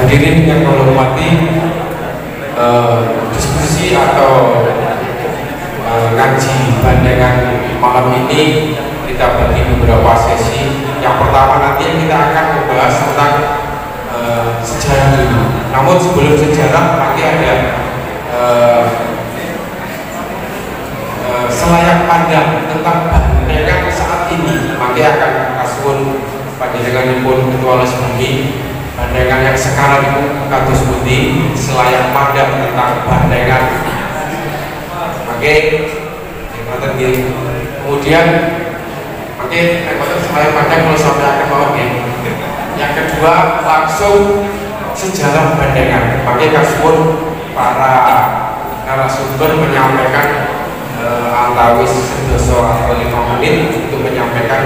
Hadirin yang kami hormati, diskusi atau ngaji bandengan malam ini kita bagi beberapa sesi. Yang pertama nanti kita akan membahas tentang sejarah dulu. Namun sebelum sejarah nanti ada selayak pandang tentang bandengan saat ini. Maka akan kasuun panjenenganipun Ketua Les Bumi bandengan yang sekarang itu kados pundi selayak pandang tentang bandengan. Oke, kemudian oke, selayak pandang kalau sampai akan mau ya. Yang kedua langsung sejarah bandengan. Maka kasuun para narasumber menyampaikan antawis sedoso atau 5 menit untuk menyampaikan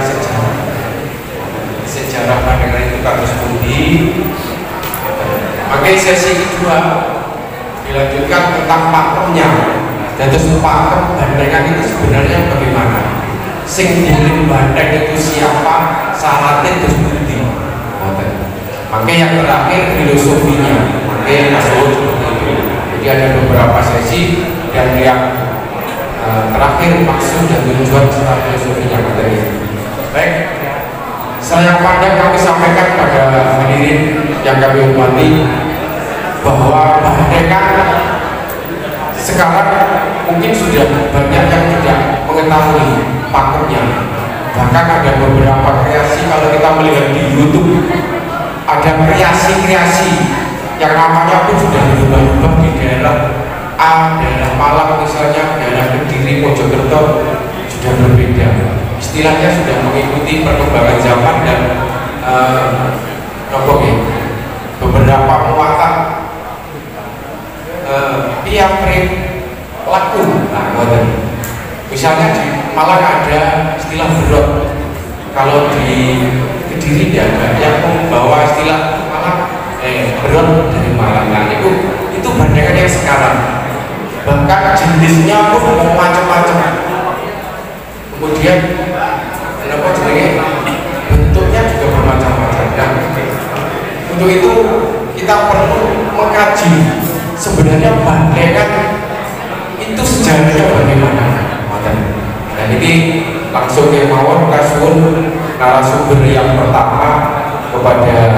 sejarah bandengan itu kados pundi. Maka sesi kedua dilanjutkan tentang pakemnya. Dan terus pakem bandengan itu sebenarnya bagaimana? Sing dilim bandeng itu siapa? Syaratnya terus pundi. Maka yang terakhir filosofinya. Maka yang masuk seperti itu. Jadi ada beberapa sesi dan yang terakhir maksud dan tujuan serta filosofinya materi. Baik, saya pandang kami sampaikan pada hadirin yang kami hormati bahwa bandengan sekarang mungkin sudah banyak yang tidak mengetahui pakemnya. Bahkan ada beberapa kreasi, kalau kita melihat di YouTube ada kreasi-kreasi yang namanya pun sudah berubah-ubah di daerah A, daerah Malang misalnya, daerah Kediri, Mojokerto sudah berbeda. Istilahnya sudah mengikuti perkembangan zaman dan beberapa muatan tiap laku. Misalnya di Malang ada istilah berot, kalau di Kediri tidak ada yang membawa istilah Malang berot dari Malang. Nah itu bandengan yang sekarang. Bahkan jenisnya pun macam-macam. Kemudian bentuknya juga bermacam-macam. Dan untuk itu kita perlu mengkaji sebenarnya bandengan itu sejarahnya bagaimana. Dan ini langsung ke mawon kasuun narasumber yang pertama kepada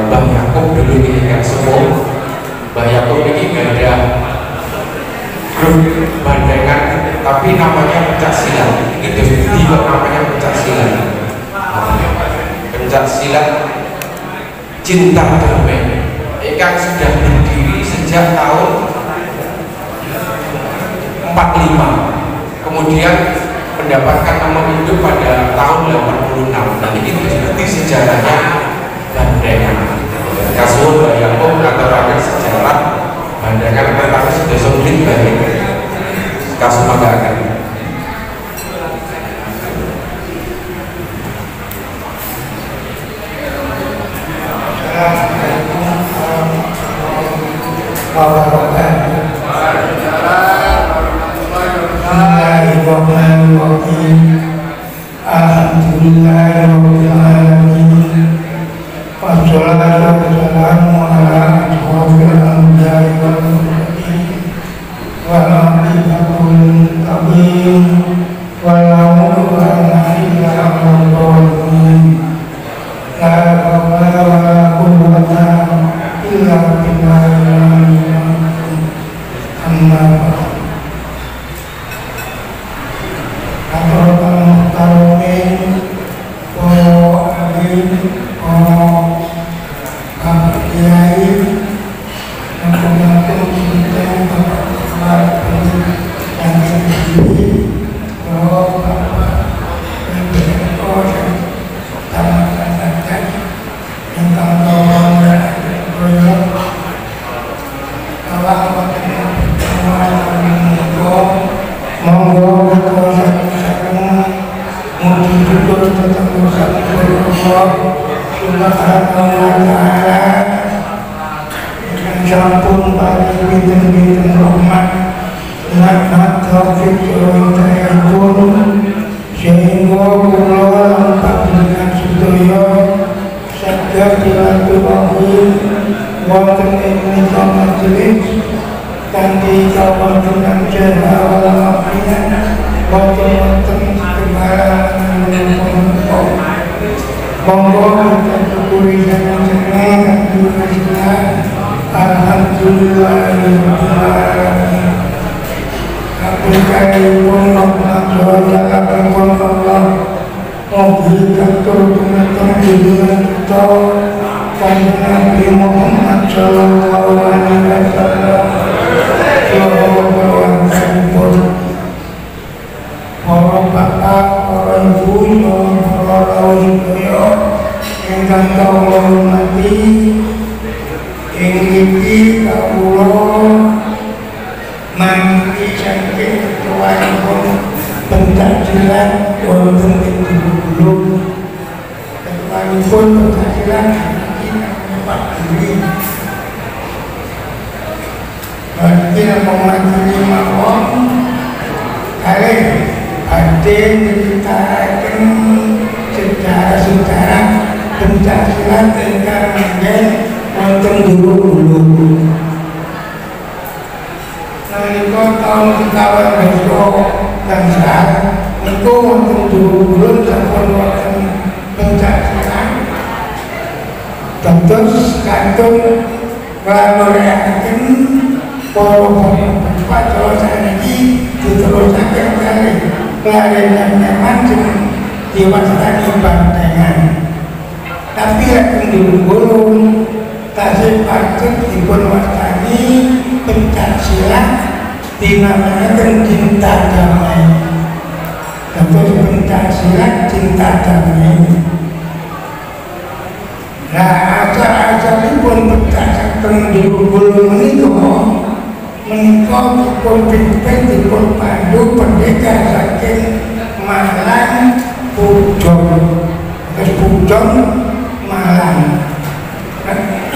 Mbah Yakub dulu ini yang semua. Mbah Yakub ini gak ada grup bandengan tapi namanya pencak silat. Itu juga namanya pencak silat. Pencak silat cinta damai. Ikan sudah berdiri sejak tahun 45. Kemudian mendapatkan nama hidup pada tahun 86. Dan ini seperti sejarahnya bandengan. Kasuun Mbah Yakub atau sejarah bandengan pertama sudah sulit bagi kasus masyarakat. Bismillahirrahmanirrahim. Alhamdulillahirabbil alamin. Wassalatu wassalamu ala asyrofil anbiya'i wal mursalin wa nabiyyil muttaqin wa la ilaha illa Allah. La hawla wa la quwwata illa billahil amma ba'd. Sampun paling pinten-pinten rahmat lan taufik hidayahipun sehingga kula lan panjenengan sedaya saged silaturahim wonten ing menika majelis kanthi kawantunan jalan walafiat wonten kemarahan monggo kita syukuri dengan senang alhamdulillah Aplikasi Allah memberikan kerukunan hidup kita pada Nabi Muhammad Sallallahu Alaihi Wasallam. Para bapak, para ibu, para ibu yang kau hormati, ingin kau mangki saking ketuanipun pencaksilan wonten ing Bulu. Ketuanipun pencaksilan Pak Diri. Bagi memakili mawon kalih badhe nyritakaken sejarah-sejarah pencaksilan ingkang nggih wonten Bulu. Nalika tahun sekawan dasa gangsal niku wonten Bulu sampun wonten pencaksilan dados kantun nglamoraken para bapak Jawa saniki diterusaken kalih kelainan nyaman diwastani bantengan. Tapi lek Bulu tasih patut dipun wastani pencaksilan dinamakan cinta damai. Dados pencaksilan cinta damai. Nah, acara-acaripun pencaksilan Bulu menika dipun pimpin dipun pandu pendekar saking Malang Pujong. Terus Pujong Malang.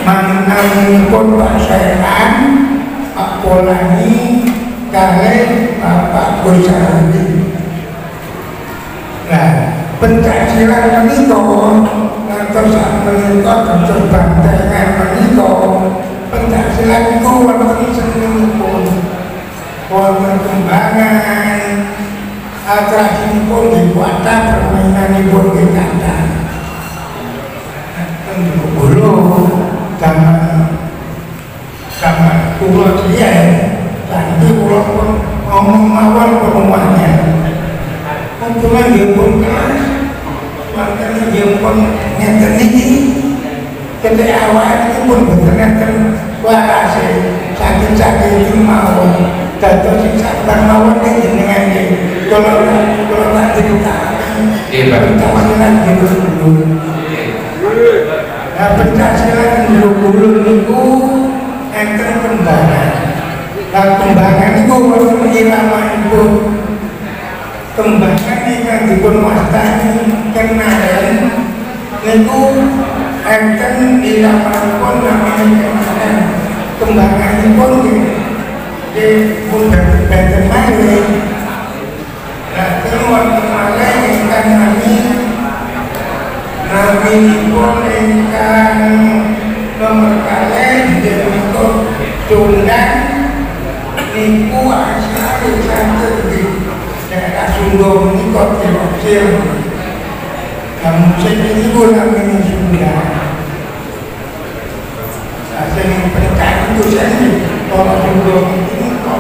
Mantanipun Pak Seran, Pak Polani, kalih Bapak Gusari. Nah, pencaksilan menika ngantos menika dados bantengan menika pencaksilan niku wonten senengipun, wonten kembangan, atrasinipun dikuatah permainanipun kekatan. Bulu zaman kula riyen saniki kula pun ngomong mawon penuhnya. Cuma nggih pun kelas, makanya nggih pun ngeten iki. Ketika awal itu pun boten ngeten warase saking mawon. Dados sing sabar mawon jenengan nggih. Kula tak critakaken. Nggih, pencaksilan Bulu. Nah, pencaksilan Bulu niku enten kembangan. Nah, kembangan niku wonten iramanipun. Kembangan ingkang dipun wastani kenaren niku enten iramanipun namanya kenaren. Kembanganipun dipun benten malih. Nah, wonten malih ingkang naminipun ingkang nomor kalih menika Tunggang niku asal santen daerah Sunda menika Terosil. Musik niku namine Sunda. Sing pencak itu sing para Sunda niku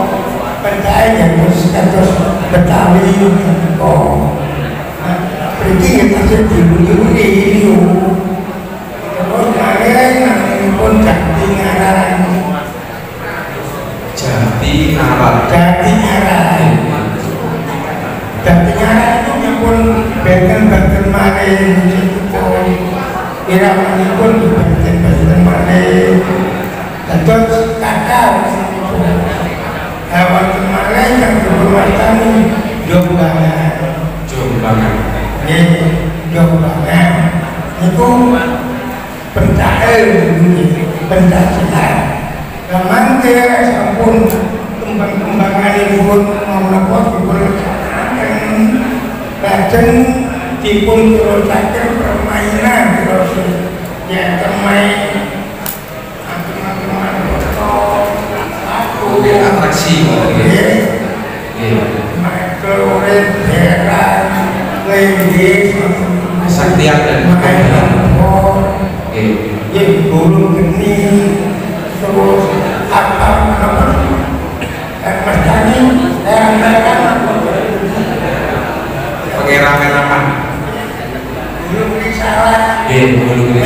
pencak yang kados Betawi niku. Iki tasih Bulu iki terus naminipun Jati Ngaran. Jati Ngaran itu nyapun benten malih musikipun iramanipun benten malih dados kakak wonten malih yang dipunwastani Jombangan. Jombangan niku pencaksilan. Mangke sampun kembang-kembanganipun menapa dipun lajeng dipun terusaken permainan terus ya temai teman-teman foto aku atraksi Michael Heran Lady kesaktian dan kebenaran guru geni terus apa Mas Dani pengerahan guru salah guru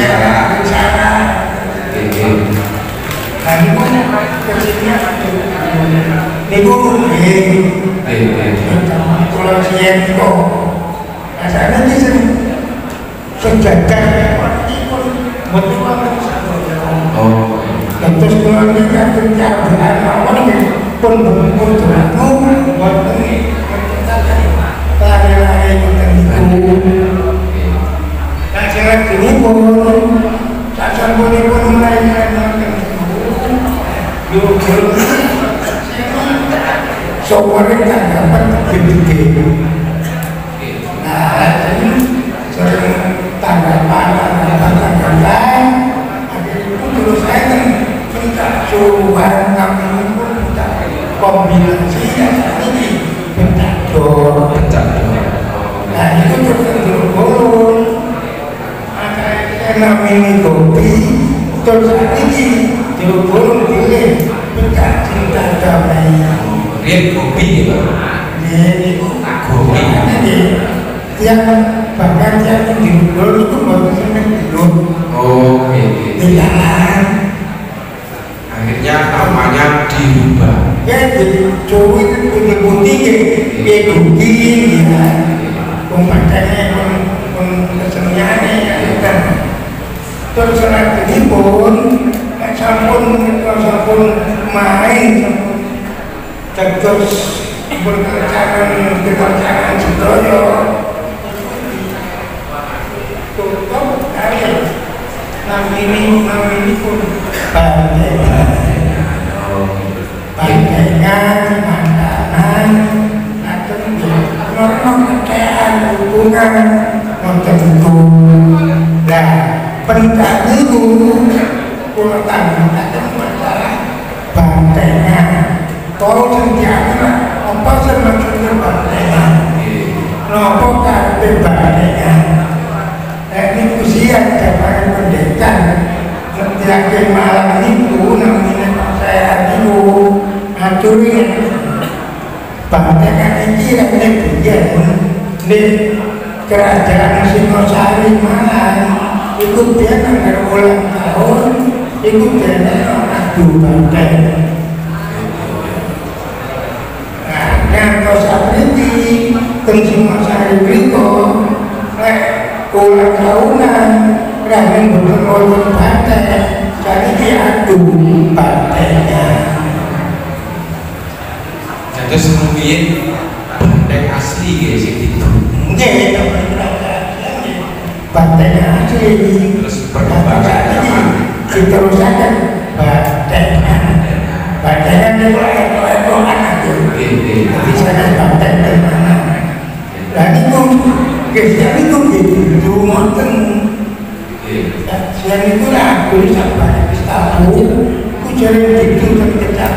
salah dan itu kecilnya niku kalau siang itu asalnya ini sejajar terus keluarga pencapaian awal pun berlaku buat ini lari-lari itu dan syarat ini pun sasar pun mulai soalnya tak dapat gede-gede nah sering tanggapan terus saya kan minta suruhan kami pun minta kombinasi ini pencador nah itu terus ada namanya kopi terus ini terus pilih minta cinta damai lihat kopi ini kopi yang bahkan yang di dulu itu baru sampai tidur akhirnya namanya dirubah ya cowok itu punya putih ya rutin ya pembacanya pun keseniannya ya kan terus setelah ini pun sampun main terus berkerjaan sedoyo tutup air ini pun bandengan makanan atau normal keadaan hubungan tertentu nah penting itu pulau tanggung masalah bandengan kau sentiasa apa maksudnya bandengan apa kata bandengan ini usia zaman pendekan setiap malam itu namanya saya itu aturin bandengan ini yang di kerajaan Singosari Malang ikut dia nanggar ulang tahun ikut dia adu banteng nah kau sabriti teng Singosari berikut ulang tahunan ramen berkelompok banteng jadi diadu bantengnya jadi sebelumnya banteng asli guys itu bantengnya asli terus perkembangan diterusakan bantengnya itu ekor-ekoran aja misalnya banteng dari mana dan itu gesnya itu gitu monten siang itu lah aku sampai tahu aku cari gitu terkejap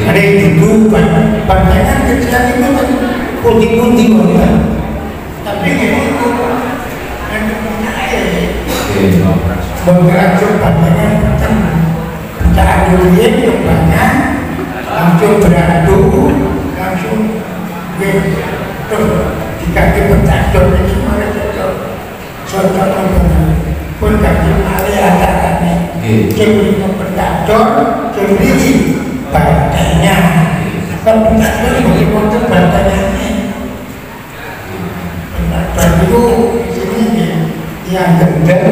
ada yang gitu bantengnya gesnya itu kan putih-putih tapi ini itu yang punya air bergerak bantengnya kita aduin banyak langsung beradu langsung terus dikaki pencador ini mana cocok pun kaki alih acaranya cemberi pencador cemberi bantengnya pencador begitu bantengnya pencador itu sini yang gendel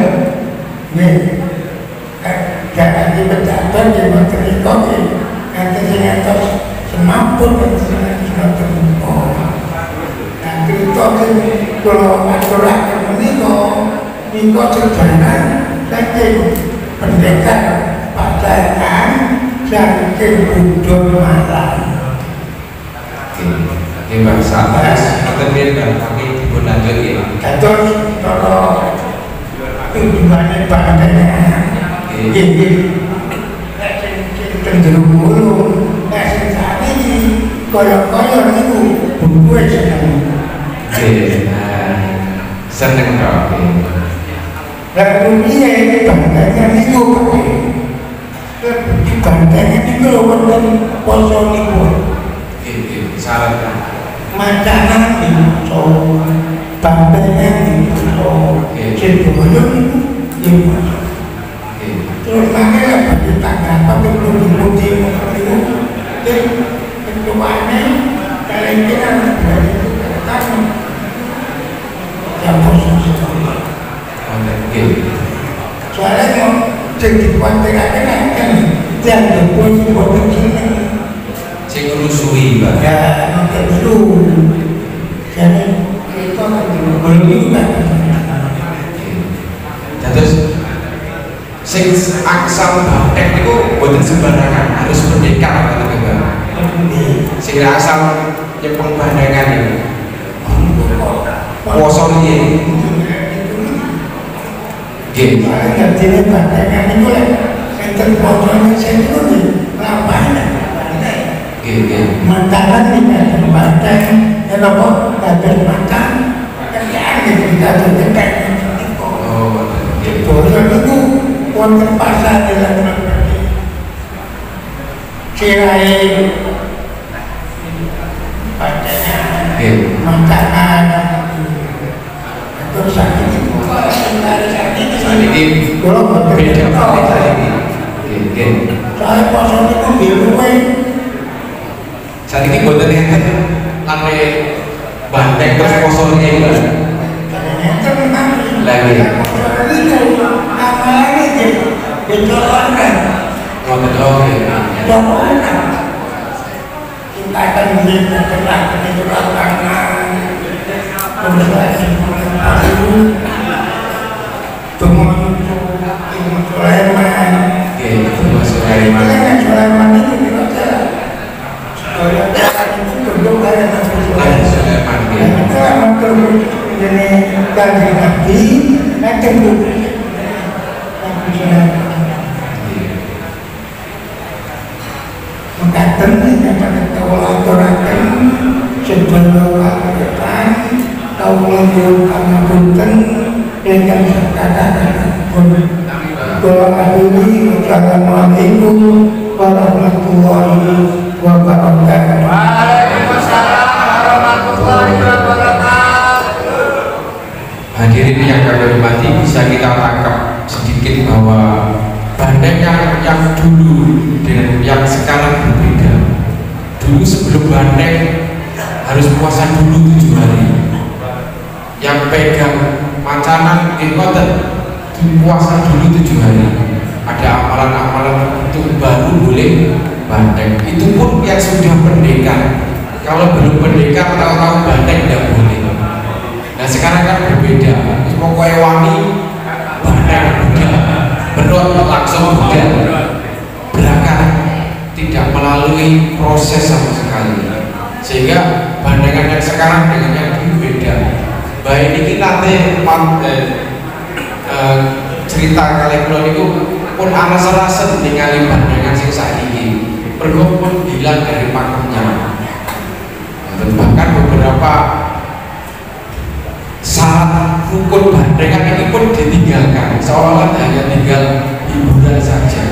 jangan dipencador di menteri kopi nanti saya terus semapun nanti itu kalau aturan ini sejarah saking pendekar pacaran saking budaya Malang ini bahasa atas atau biarkan kami pun lanjut ya terus kalau tujuannya bandanya ini cenderung dulu sing saat ini koyo-koyo itu buku seneng dong lalu ini bandanya itu di bandanya itu wonten poso niku syarat makanan itu bandanya itu cenderung itu terus makanya bagi tangga tapi belum dipuji itu ketuanya kalian kita dari itu kan yang posisi soalnya mau jadi kuantifikasi kan yang berpuji buat sini sing rusui Pak ya nanti dulu jadi itu belum juga terus sing aksal bandeng itu boten sembarangan harus pendekar kata Mbak sing asal nyepeng bandengan itu poso iki nggih ngertine bandengan itu lek enten posone sing itu di lapangan nggih makanan tidak terbanteng kenapa tidak makan kerjaan itu tidak terdekat bosan itu wonten pasar di lapangan cirai makanan terus saat ini kalau beda banget saya pasal itu biru saat ini buatan enten ane bandeng terus posolnya itu lagi apalagi dicolongan kita akan melihat keterangan itu karena konservasi itu Sulaiman itu kita Sulaiman itu bentuk kayak Sulaiman ini dari Nabi akan mengatakan yang pada tawalaturakan sebelum lakukan tawalaturakan pengapunten dengan kata-kata pun Assalamualaikum warahmatullahi wabarakatuh. Waalaikumsalam warahmatullahi wabarakatuh. Hadirin yang kami hormati, bisa kita tangkap sedikit bahwa bandeng yang dulu dengan yang sekarang berbeda. Dulu sebelum bandeng harus puasa dulu 7 hari. Yang pegang macanan ingkoten puasa dulu 7 hari. Ada amalan-amalan tertentu baru boleh bandeng. Itu pun yang sudah pendekar. Kalau belum pendekar tahu-tahu bandeng tidak boleh. Nah sekarang kan berbeda. Pokoknya wangi bandeng udah berdoa langsung udah berangkat, tidak melalui proses sama sekali. Sehingga bandengan yang sekarang dengan yang dulu beda. Baik ini nanti cerita kali kulon itu pun ana serasa ningali bandengan sing saiki perlu pun hilang dari pakemnya. Bahkan beberapa syarat rukun bandengan ini pun ditinggalkan seolah hanya tinggal hiburan saja.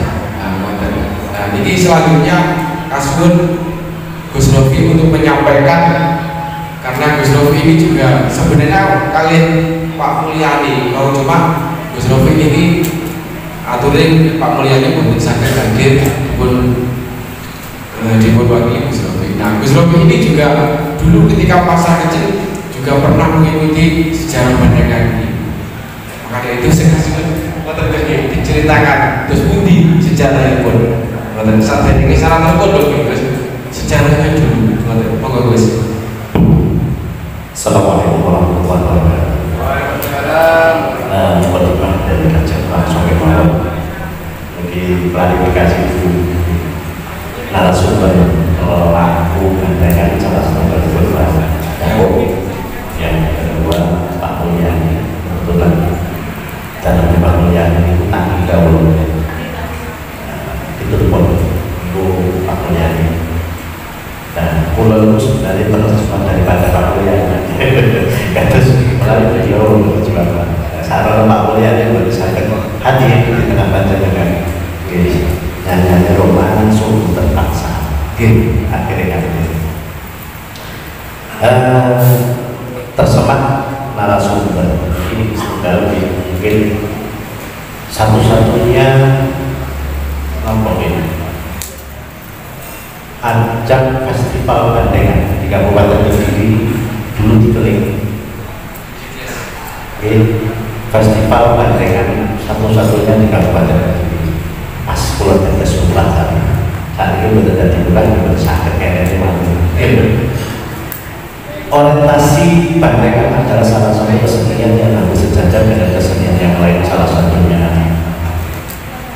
Nah ini selanjutnya Kasun Gus Rofi untuk menyampaikan, karena Gus Rofi ini juga sebenarnya kalian Pak Mulyani kalau cuma Gus Rofi ini aturin Pak Mulyani pun sangat hadir pun diwakili Gus Rofi. Nah Gus Rofi ini juga dulu ketika masa kecil juga pernah mengikuti sejarah bandengan ini. Makanya itu saya kasih diceritakan terus budi sejarahnya pun sampai ini syarat pun Gus sejarahnya dulu. Monggo Gus. Assalamualaikum warahmatullahi wabarakatuh. Waalaikumsalam. Penerima dari kajian langsung ke bawah. Bagi klarifikasi dulu narasumber laku bandengan salah satu berbeda. Yang kedua Pak Mulyani kebetulan dalam Mulyaning itu tanggung jawab. Itu pun itu Pak Mulyaning. Dan pulau itu sebenarnya terjemahan daripada Pak Mulyaning. Terus melalui beliau terjemahan. Sarana Pak Mulyaning berusahakan hadir di tengah panjenengan. Nyanyi roman sungguh terpaksa. Akhirnya kan tersemat narasumber ini sudah mungkin satu-satunya ngomongin ajak festival Bandengan di Kabupaten Kediri dulu dikeling. Festival Bandengan satu-satunya di Kabupaten Kediri pas pulau dari sebelah tadi saat ini sudah jadi bulan sudah sakit kayaknya orientasi Bandengan adalah salah satu kesenian yang harus sejajar dengan kesenian yang lain, salah satunya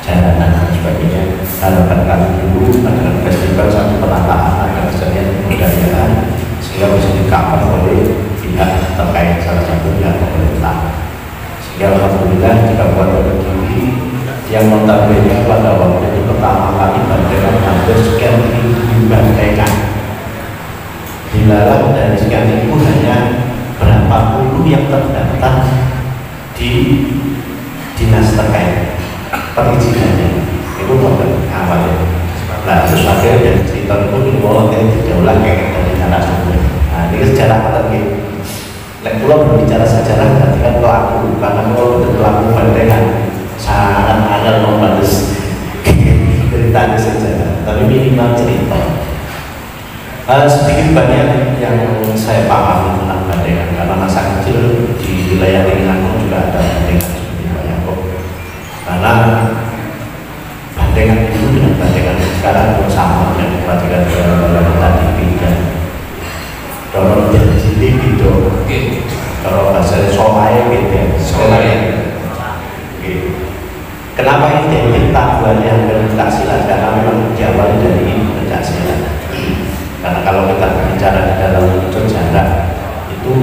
jaranan dan sebagainya. Harapan kami dulu adalah festival satu penataan dan kesenian kebudayaan sehingga bisa di-cover oleh pihak terkait, salah satunya pemerintah. Sehingga alhamdulillah di Kabupaten Kediri yang notabene pada waktu itu pertama kali Bandengan hampir sekian dibandingkan. Dilarang dari sekian itu hanya berapa puluh yang terdaftar di dinas terkait perizinannya itu problem awalnya. Nah terus akhirnya dari cerita itu dimulai dari dijauh kayak dari narasumber. Nah ini sejarah kata gitu. Kalau berbicara sejarah berarti kan pelaku, karena kalau betul pelaku Bandengan sangat agak membalas ceritanya sejarah, tapi minimal cerita. Sedikit banyak yang saya paham tentang Bandengan karena masa kecil di wilayah lingkungan juga ada Bandengan seperti Pak Yakob. Karena Bandengan itu dengan Bandengan sekarang pun sama yang diperhatikan dalam tadi beda. Kalau jadi sini beda, kalau bahasa Somai beda. Kenapa ini jadi tabuannya pencaksilat? Karena memang diawali dari pencaksilat. Karena kalau kita berbicara di dalam sejarah itu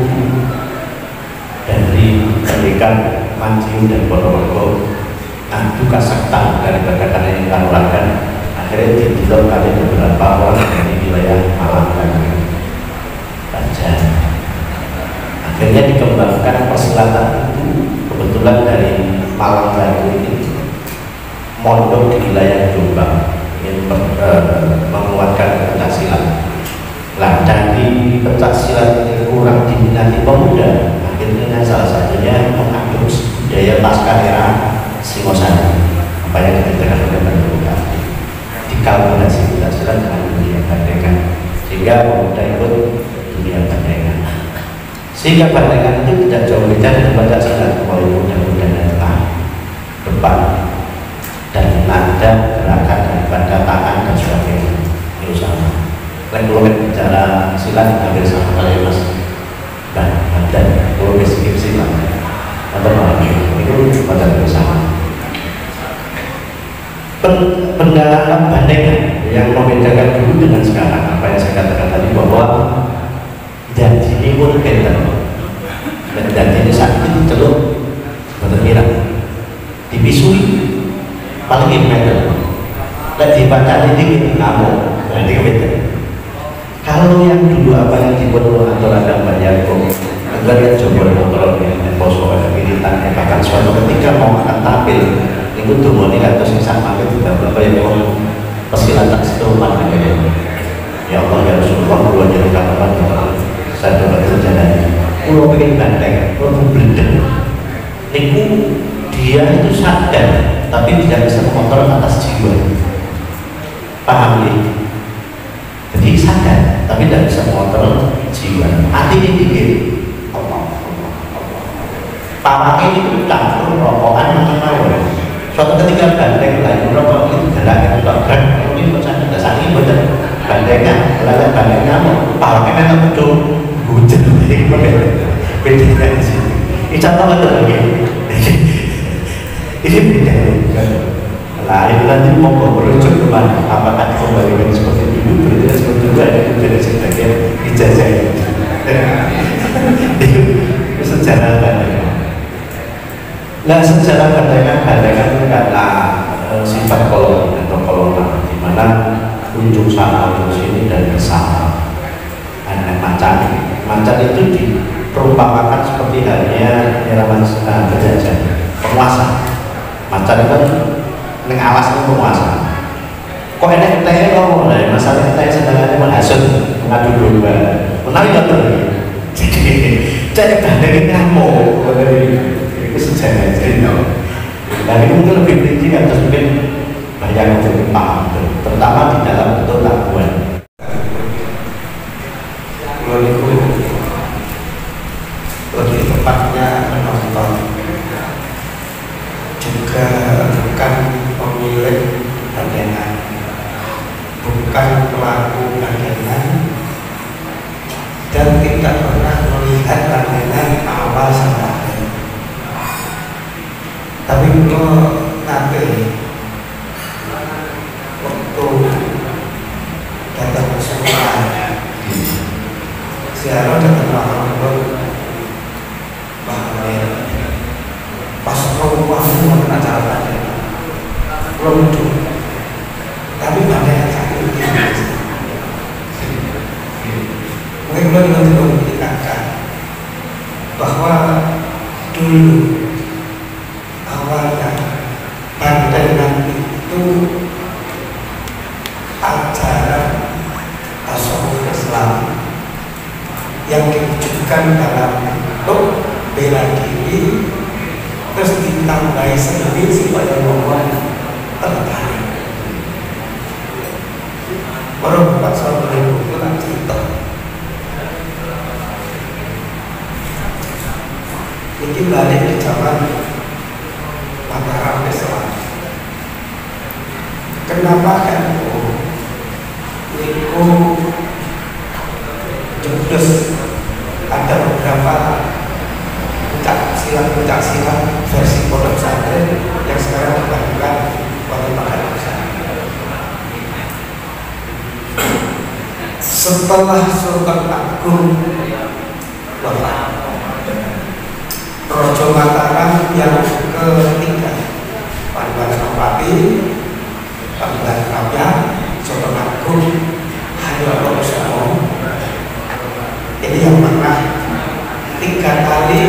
dari pendidikan Madiun dan Ponorogo adu kasektan dari karya yang dilakukan akhirnya dibilang kali beberapa orang dari wilayah Malang dan Banjar. Akhirnya dikembangkan persilatan itu kebetulan dari Malang Baru ini mondok di wilayah Jombang ingin menguatkan pencaksilat. Nah dari pencaksilat ini kurang diminati pemuda, akhirnya salah satunya mengadopsi budaya pasca era Singosari apa yang dikatakan oleh Bandengan dikalkulasi pencaksilat dengan dunia Bandengan sehingga pemuda ikut dunia Bandengan, sehingga Bandengan itu tidak jauh beda dengan pencaksilat kalau muda-muda datang depan dan nada gerakan daripada tangan dan sebagainya itu sama. Kalau bicara silat hampir sama kali mas dan kalau basic silat atau apa itu pada bersama. Pendalaman Bandengan yang membedakan dulu dengan sekarang apa yang saya katakan tadi bahwa janji ini pun beda dan janji ini saat itu celup berterkira dipisui paling meter dan dibaca ini kamu nanti beda. Kalau yang dulu apa yang dibuat oleh Antoradang Banyak agar yang coba motor yang poso ini tanya bahkan suatu ketika mau akan tampil itu dulu ini atau sisa makin tidak berapa yang mau persilatan setelah ya Allah ya Rasulullah dua jadi kapan saya coba terjadi kalau pengen Bandengan kalau beredar itu dia itu sadar tapi tidak bisa mengontrol atas jiwa, paham ya? Jadi sadar tapi tidak bisa mengontrol jiwa, hati ini dikit pawangnya itu campur rokokan macam mana. Suatu ketika Bandengan lain rokok itu galak itu gerak ini macam ada saat ini betul Bandengan lalu Bandengan pawangnya memang betul hujan beda di sini. Ini contoh betul lagi ini beda lah itu nanti mau merujuk kemana apakah dikembalikan seperti dulu berarti seperti dulu ada dari sebagian ijazah itu. Itu sejarah Bandengan. Nah, sejarah gandengan karena sifat koloni atau kolonial, di mana ujung sana ujung sini dan bersama. Ada macan itu diperumpamakan seperti halnya era penjajah, penguasa. Macan itu neng alas itu penguasa. Kok enak teh ngomong lah, masalah teh sedangkan menghasut mengadu domba, menawi betul. Jadi gandengan ngamuk, itu sejarah cerita. Dan itu mungkin lebih tinggi atau mungkin banyak untuk paham, terutama di dalam bentuk laguan. Kalau lebih tepatnya menonton, juga bukan pemilik gandengan, bukan pelaku gandengan, dan tidak pernah melihat gandengan awal sampai akhir. Tapi kalau nanti waktu datang ke sekolah, ziarah datang ke bahwa pas rumah itu acara gandengan belum itu, tapi gandengan sakit mungkin belum membuktikan bahwa dulu awalnya gandengan itu ajaran tasawuf Islam yang diwujudkan dalam bentuk bela diri, terus ditambahi sendiri supaya orang tertarik. Baru Bapak Saudara itu kan cerita. Ini balik di zaman Mataram Islam. Kenapa kan itu jurus ada beberapa pencak silat versi pondok pesantren yang sekarang dilakukan oleh Mataram Islam. Setelah Sultan Agung wafat, Raja Mataram yang ketiga, Paduan Senopati, Paduan Raja, Sultan Agung Hadrokusumo, ini yang pernah 3 kali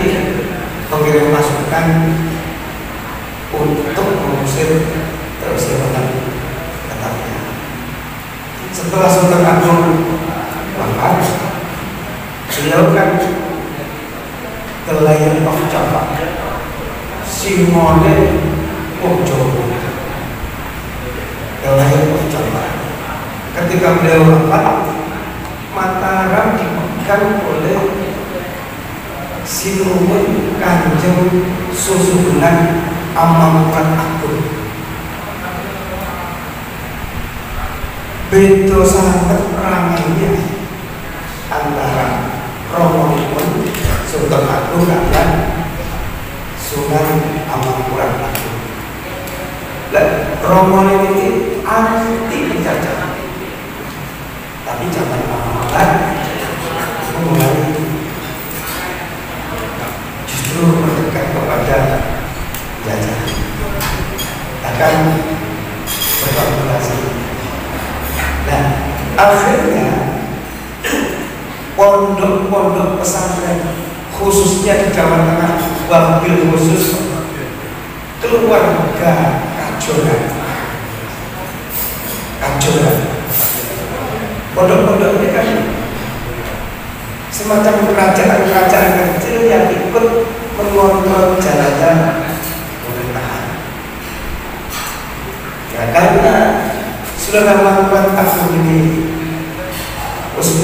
mengirim pasukan untuk mengusir terusnya Batavia. Setelah Sultan Agung wafat, beliau kan the Lion of Java, Simone Wojowo, the Lion of Java. Ketika beliau wafat, Mataram dipegang oleh Sinuwun Kanjeng Susuhunan Amangkurat Agung. Beda sangat ramainya antara Romonipun Sultan Agung dan Sunan Amangkurat Agung. Romo ini anti penjajah, tapi zaman Amangkurat mulai justru mendekat kepada penjajah, akan berkolaborasi. Nah, akhirnya pondok-pondok pesantren khususnya di Jawa Tengah, wabil khusus keluarga Kajoran. Pondok-pondok ini kan semacam kerajaan-kerajaan kecil yang ikut mengontrol jalan-jalan pemerintahan. Ya, karena sudah melakukan kasus ini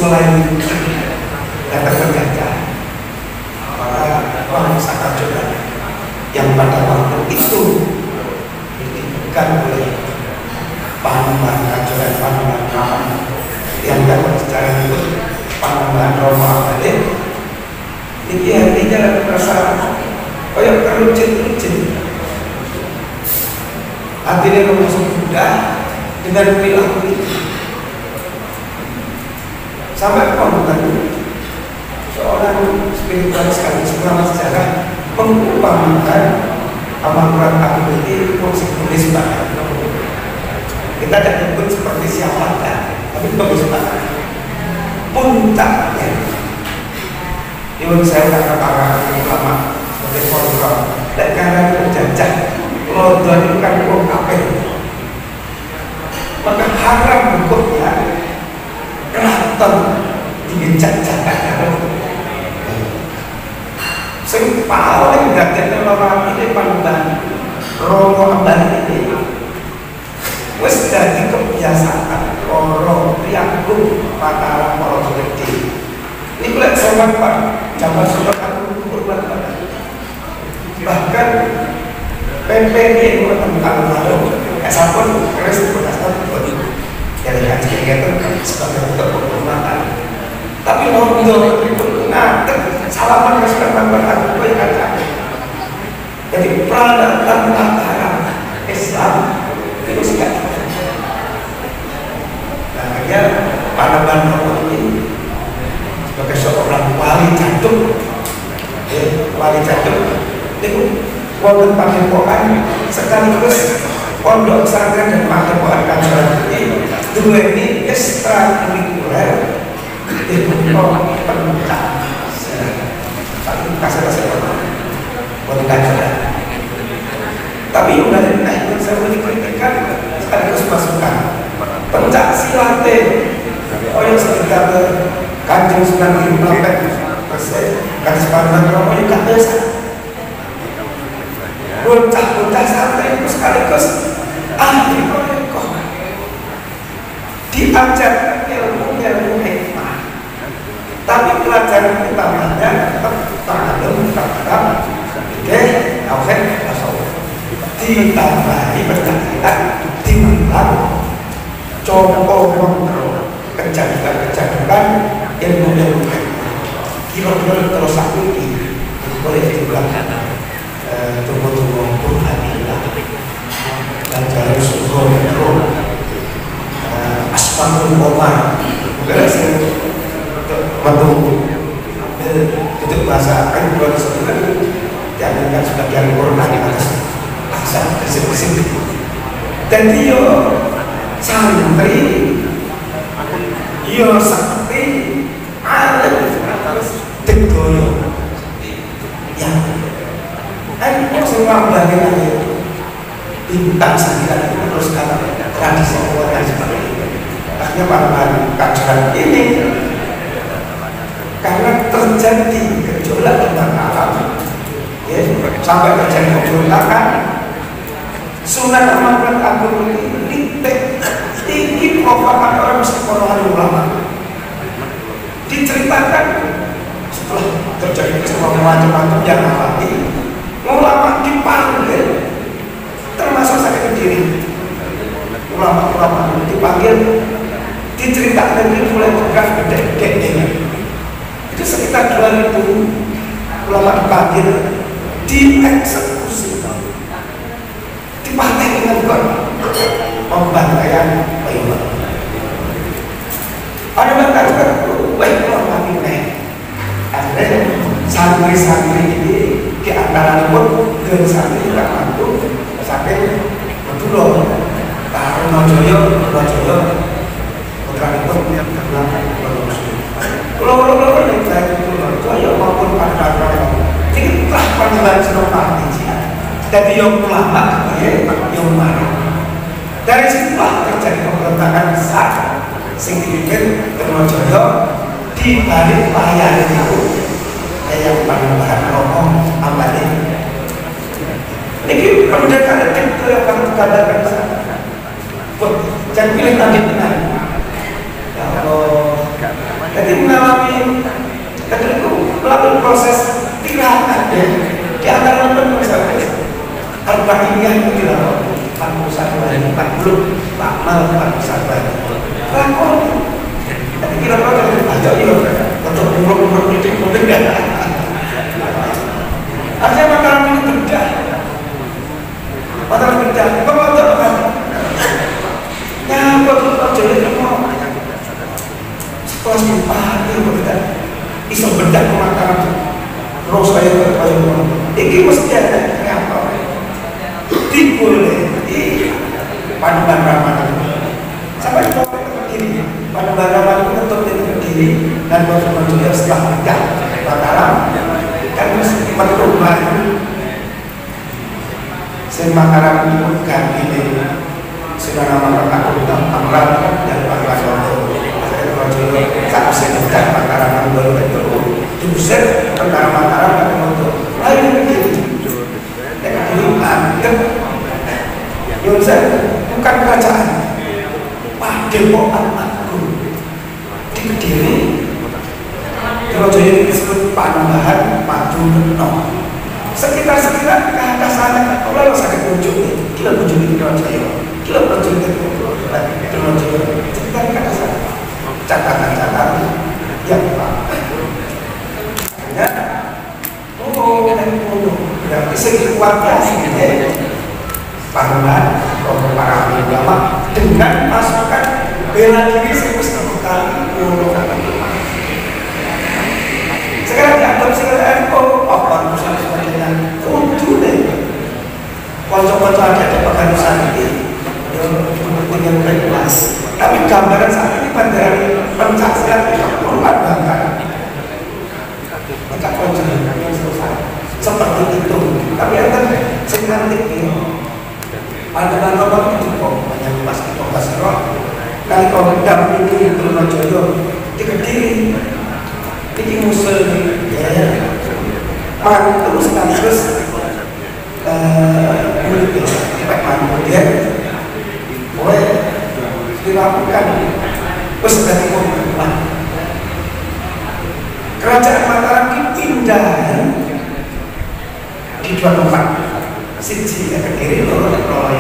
mulai datang penjajah, para orang Kajoran yang pada waktu itu dipegang oleh Panembahan Kajoran, Panembahan Raman yang dapat secara itu Panembahan Romo Abadin. Ini artinya perasaan kayak kerucut-kerucut, artinya kemudian Buddha dengan perilaku itu sampai konten seorang spiritualis sekali selama sejarah mengumpamakan Amal aku ini fungsi tulis banget. Kita tidak nyebut seperti siapa tapi bagus banget. Puncaknya, ini saya kata para ulama sebagai kontrol dan karena penjajah London itu kan hukum kafir, maka haram hukumnya keraton dijajakan. Sing paling dadekne lara iki Panembahan Romo Abadi ini wis dadi kebiasaan loro priangku Mataram para gede. Ini lek sowan Pak jaman surat aku kurban banget. Bahkan PPD tentang baru sampun keris berdasar bodi dari kaji itu sebagai bentuk penghormatan. Tapi londo nah salaman kesukaan berlaku yang ada. Jadi peradaban antara Islam itu sekali. Nah, akhirnya Panembahan Romo ini sebagai seorang wali jantung, wali jantung itu wonten padepokan sekaligus pondok pesantren dan padepokan Kanjuran ini duweni ekstrakurikuler ilmu penuntang. Tapi kasih wonten Kanjuran. Tapi yang dari itu saya kritikan sekaligus masukan. Pencak silate, yang sekitar Kanjeng Sunan Kudus Kanjeng Panembahan Romo juga biasa. Bocah-bocah santri itu sekaligus ahli mereka diajar ilmu hikmah, tapi pelajaran utamanya tetap ta'allum terhadap tauhid tasawuf, ditambahi berkaitan dengan contoh kontrol kejadukan ilmu hikmah. Kira-kira terus aku ini boleh dibilang tunggu-tunggu Tuhanillah dan jalan syukur asma'ul Omar bukan saya menunggu itu bahasa kan bukan sebenarnya diambilkan sebagian Quran di atas asal kesini dan dia santri dia sakti alim tegoyo yang semua bagian itu bintang sembilan itu terus karena tradisi orang seperti itu. Akhirnya Panembahan Kanjuran ini karena terjadi gejolak tentang alam, ya, sampai terjadi keberontakan. Sunan Ampel Agung ini tinggi proklaman orang sekolah ulama. Diceritakan setelah terjadi semua macam-macam yang alami. Ulama dipanggil, termasuk saya sendiri. Ulama dipanggil, diceritakan ini mulai bekas gede ini. Itu sekitar 2000 ulama dipanggil, dieksekusi, dipakai dengan pembantaian Bayuman. Ada mengatakan, baik ulama ini, akhirnya santri-santri ini di antara pun gen santri tak mampu sampai betul Pak Rojoyo putra itu yang terbilang kalau yang saya Rojoyo maupun pada kita Panembahan Senopati jadi yang ulama yang marah dari situlah terjadi pemberontakan besar sing dipimpin Rojoyo di balik layar itu yang Panembahan Romo Abadi. Ini pendekatan itu yang akan dikatakan jangan pilih tadi benar. Ya Allah. Jadi mengalami melalui proses tirakat di antara penulisan Al-Bahiyah itu dilakukan 41 Takmal 41 lakon. Tapi kira-kira aja untuk umur politik mungkin enggak. Artinya makanan ini bedah. Makanan bedah. Kamu tahu kan? Ya, kalau jadi kamu setelah simpati bedah, iso bedah makanan. Terus saya berpaling. Ini mesti ada apa? Paduan Ramadan. Sampai itu Kediri, Paduan Ramadan itu tetap di Kediri dan konsul-konsulnya setelah pindah Mataram kan terus perubahan. Mataram itu ganti dari Saudara Mataram Pangrat dan Pangrat satu sekitar Mataram baru itu diusir tentara Mataram dan untuk lain begitu. Dan ini mantep. Yunus bukan kerajaan, Padepokan Agung di Kediri. Kerajaan disebut Panembahan Madukeno. Sekitar ke atas sana, kalau sakit kunjungi, kita kunjungi kerajaan, kita kunjungi kerajaan, sekitar ke atas sana. Catatan-catatan yang hanya berarti segi kuatnya para ulama dengan masukan bela diri 1.000 kali. Sekarang dianggap sekarang apa urusan sebagainya kudu deh. Kocok-kocok ada pegarusan ini yang kelas. Tapi gambaran saat ini bandara pencaksilat itu keluar bangga. Maka konsen seperti itu. Tapi ada sekantik ini. Pada nama itu banyak pas kita kasih roh. Kali kau dampingi Trunojoyo di Kediri, ini musuh ya. Mantu sekaligus mulut ya, kemudian boleh dilakukan dari pemerintah. Kerajaan Mataram pindah di 2 tempat. Siji ya Kediri loro Roy.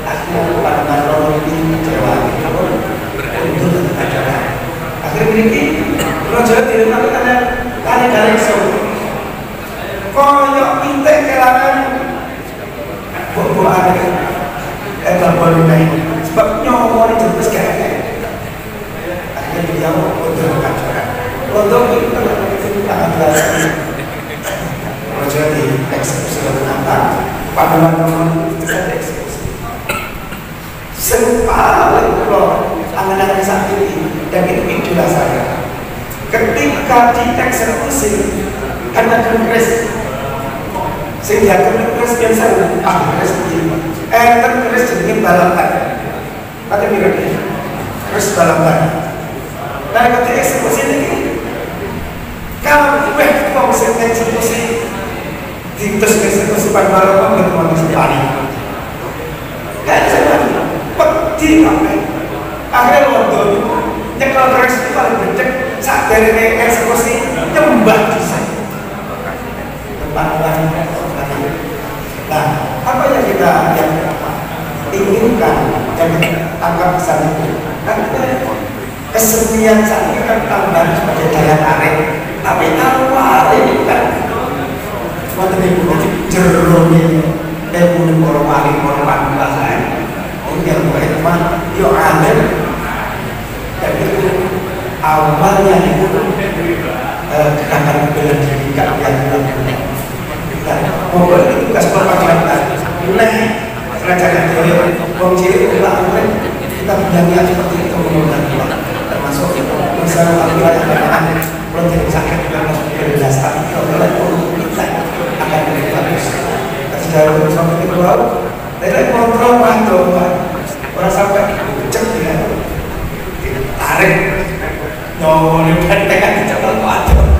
Aku pada Roy ini kecewa. Itu acara. Akhirnya ini Rojo tidak melakukan kali-kali koyok intek kelangan buah-buahan baru naik sebab nyawa ini jelas kayak akhirnya dia untuk mengacaukan untuk itu akan berhasil Rojo di eksekusi kenapa Paduan itu kan eksekusi sepaling kalau angan-angan saat ini dan itu idola saya ketika dieksekusi karena kongres sehingga kongres biasa kongres ini kongres jadi balapan pada mirip kongres balapan nah ketika eksekusi ini kalau gue mau eksekusi terus eksekusi pada balapan dan mau disepani kan saya peti akhirnya London nyekel kongres itu paling bedek saat dari eksekusi nyembah di sana tempat-tempat. Nah, apa yang kita inginkan dan kita tangkap pesan itu? Karena kesenian saat ini kan tambahan sebagai daya tarik, tapi awal ini kan cuma terlibu jeruni terlibu kormali bahasa ini yang baik mah yo ada dan itu awalnya itu gerakan bela diri yang dilakukan. Pokoknya itu tugas perwakilan mulai kerajaan Joyo, Wong Cilik, kita berjanjian seperti itu menurut termasuk misalnya wilayah yang belum jadi sakit karena belas tapi kalau kita akan lebih bagus. Sejauh sampai ke bawah, dari kontrol mantul orang sampai cek ya, tarik nyawa pentekan dicoba waduh.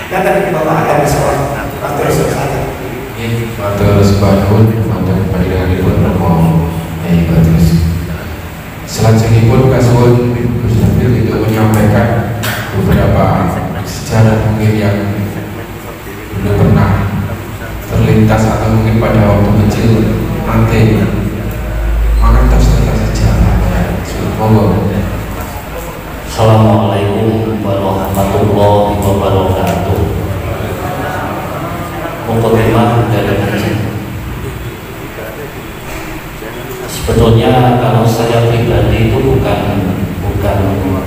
Kata di bawah ada seorang faktor sosial. Ini faktor sebabun, faktor pilihanipun nomor bagus. Selanjutnya Kasuhun Gus Nabil itu menyampaikan beberapa sejarah mungkin yang belum pernah terlintas atau mungkin pada waktu kecil nanti makan terus sejarah. Assalamualaikum warahmatullahi wabarakatuh. Mukadimah dari ngaji. Sebetulnya kalau saya pribadi itu bukan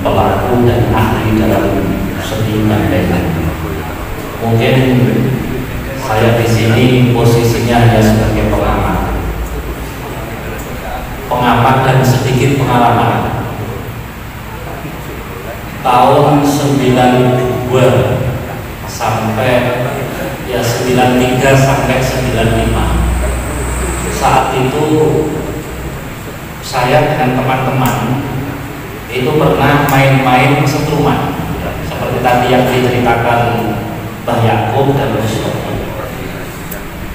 pelaku dan ahli dalam seni menyampaikan. Mungkin saya di sini posisinya hanya sebagai pengamat. pengalaman. Tahun 92 sampai ya 93 sampai 95. Saat itu saya dengan teman-teman itu pernah main-main setruman seperti tadi yang diceritakan Mbah Yakub dan Mustofa.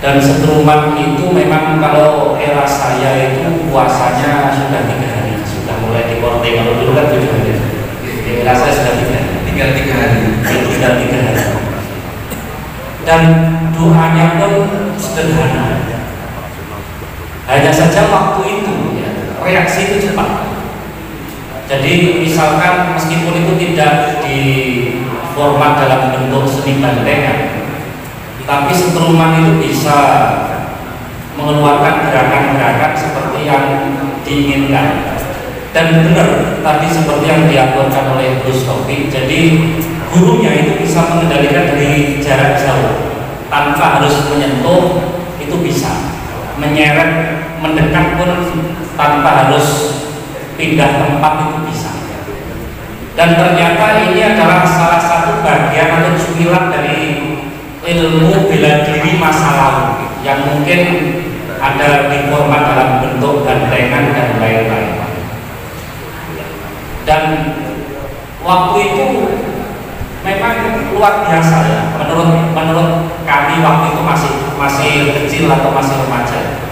Dan setruman itu memang kalau era saya itu puasanya sudah 3 hari, sudah mulai dikorting. Kalau dulu kan 7 hari, di era saya sudah 3 hari. Tinggal 3 hari. Itu sudah 3 hari. Dan doanya pun sederhana. Hanya saja waktu itu ya, reaksi itu cepat. Jadi misalkan meskipun itu tidak di format dalam bentuk seni bandengan, tapi setruman itu bisa mengeluarkan gerakan-gerakan seperti yang diinginkan. Dan benar tadi seperti yang diaturkan oleh Gus Taufik, jadi gurunya itu bisa mengendalikan dari jarak jauh tanpa harus menyentuh, itu bisa menyeret, mendekat pun tanpa harus pindah tempat, itu bisa. Dan ternyata ini adalah salah satu bagian atau cuilan dari ilmu bela diri masa lalu yang mungkin ada di format dalam bentuk gantengan dan lain-lain. Dan waktu itu memang luar biasa ya, menurut kami waktu itu masih kecil atau masih remaja.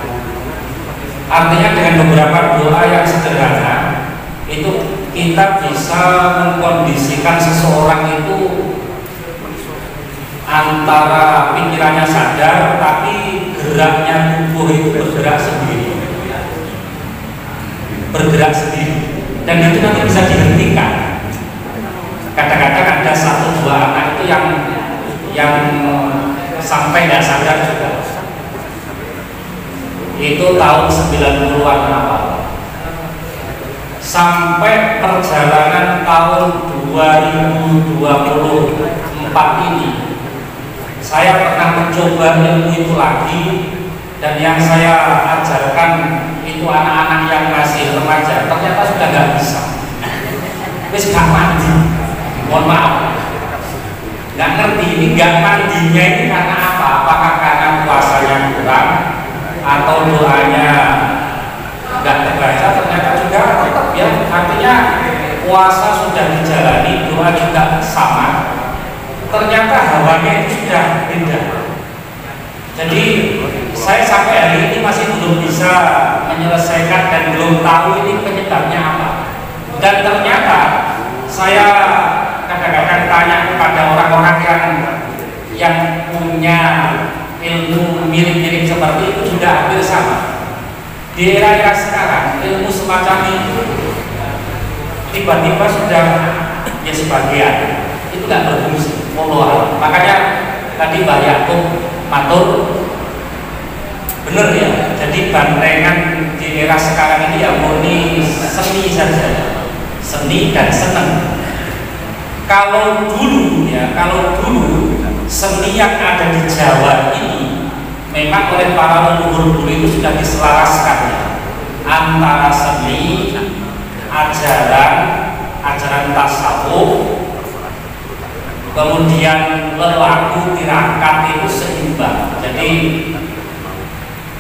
Artinya dengan beberapa doa yang sederhana itu kita bisa mengkondisikan seseorang itu antara pikirannya sadar tapi geraknya tubuh itu bergerak sendiri, dan itu nanti bisa dihentikan. Kadang-kadang ada 1-2 anak itu yang sampai nggak sadar juga. Itu tahun 90-an awal. Sampai perjalanan tahun 2024 ini, saya pernah mencoba ilmu itu lagi, dan yang saya ajarkan itu anak-anak yang masih remaja ternyata sudah nggak bisa. Wis gak mandi, mohon maaf, nggak ngerti ini nggak mandinya ini karena apa? Apakah karena puasanya kurang atau doanya nggak terbaca? Ternyata juga tetap ya, artinya puasa sudah dijalani, doa juga sama, ternyata hawanya itu sudah beda. Jadi saya sampai hari ini masih belum bisa menyelesaikan dan belum tahu ini penyebabnya apa. Dan ternyata saya kadang-kadang tanya kepada orang-orang yang punya ilmu mirip-mirip seperti itu, sudah hampir sama. Di era sekarang ilmu semacam itu tiba-tiba sudah ya sebagian itu nggak berfungsi. Makanya tadi Mbak Yakub matur bener ya. Jadi bantengan di era sekarang ini ya murni seni saja, seni dan seneng. Kalau dulu seni yang ada di Jawa ini memang oleh para leluhur dulu itu sudah diselaraskan ya, antara seni, ajaran tasawuf, kemudian lelaku tirakat itu seimbang. Jadi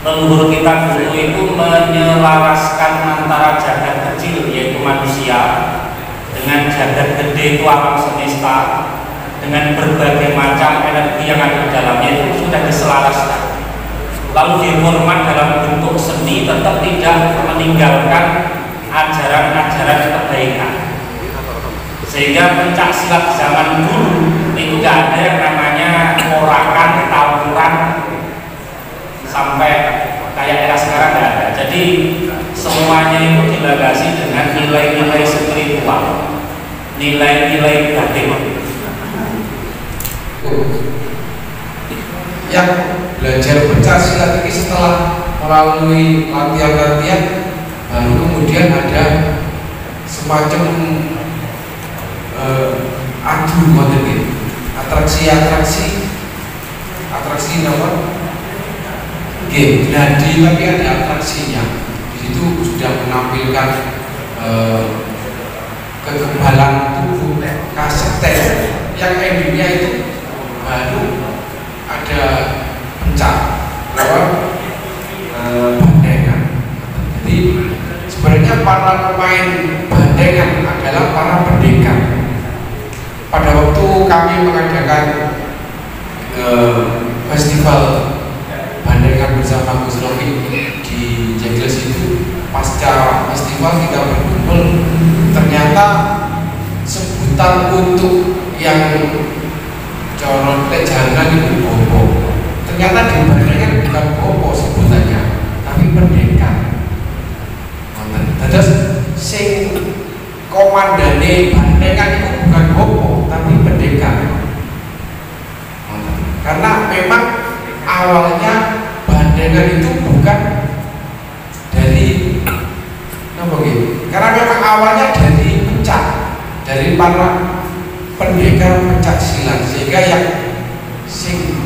leluhur kita dulu itu menyelaraskan antara jagat kecil yaitu manusia dengan jagat gede itu alam semesta, dengan berbagai macam energi yang ada di dalamnya itu sudah diselaraskan. Lalu diformat dalam bentuk seni, tetap tidak meninggalkan ajaran-ajaran kebaikan. Sehingga pencak silat zaman dulu itu tidak ada yang namanya orakan, tawuran sampai kayak era sekarang tidak ada. Jadi semuanya itu dilandasi dengan nilai-nilai spiritual, nilai-nilai batin. Yang belajar pencak silat ini setelah melalui latihan-latihan, lalu kemudian ada semacam adu modern, atraksi apa? Game gladi, tapi ada atraksinya. Di situ sudah menampilkan kekebalan tubuh kaseter yang endingnya itu baru ada pencak lewat bandengan. Jadi sebenarnya para pemain bandengan adalah para pendekar. Pada waktu kami mengadakan festival bandengan bersama Gus Rofi di Jegles itu, pasca festival kita berkumpul, ternyata sebutan untuk yang coron jalan itu bobo. Ternyata di bandengan bukan bobo sebutannya, tapi pendekar. Terus sing komandane bandengan itu bukan bobo, tapi pendekar. Karena memang awalnya bandengan itu bukan dari apa gitu? Karena memang awalnya dari pencak, dari para pendekar pencak silat, sehingga yang sing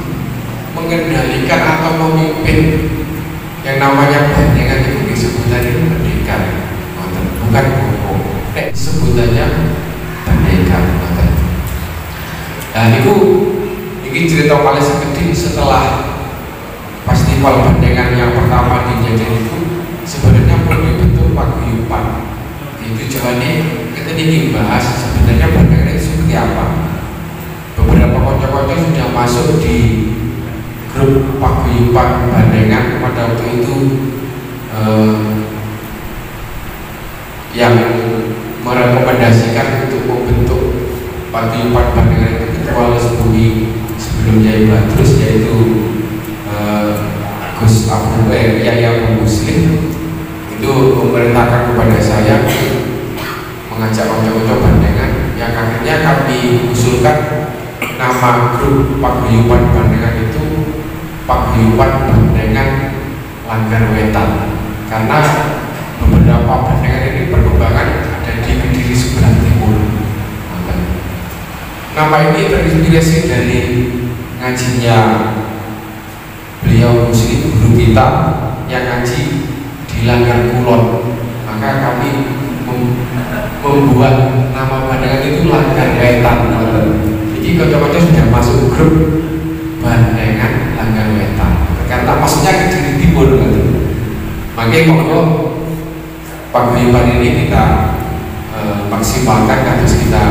mengendalikan atau memimpin yang namanya bandengan itu disebutannya pendekar, bukan bobo. Sebutannya pendekar. Dan itu ini cerita paling sedikit setelah festival bandengan yang pertama di Jajan itu sebenarnya perlu dibentuk paguyuban. Tujuannya kita ingin bahas sebenarnya bandengan itu seperti apa. Beberapa kocok-kocok sudah masuk di grup paguyuban bandengan pada waktu itu yang merekomendasikan untuk membentuk paguyuban bandengan itu ketua Lesbumi sebelum Yai Badrus, yaitu Gus Abu Yaya Muslim, itu memerintahkan kepada saya mengajak kocok-kocok bandengan, yang akhirnya kami usulkan nama grup paguyuban bandengan itu Paguyuban Bandengan Langgar Wetan, karena beberapa bandengan ini perkembangan ada di Kediri sebelah timur. Nama ini terinspirasi dari ngajinya beliau Muslim, guru kita yang ngaji di Langgar Kulon. Maka kami membuat nama bandengan itu Langgar Wetan. Jadi kocok-kocok sudah masuk grup bandengan Langgar Wetan, karena maksudnya Kediri timur. Makanya monggo paguyuban ini kita maksimalkan, harus kita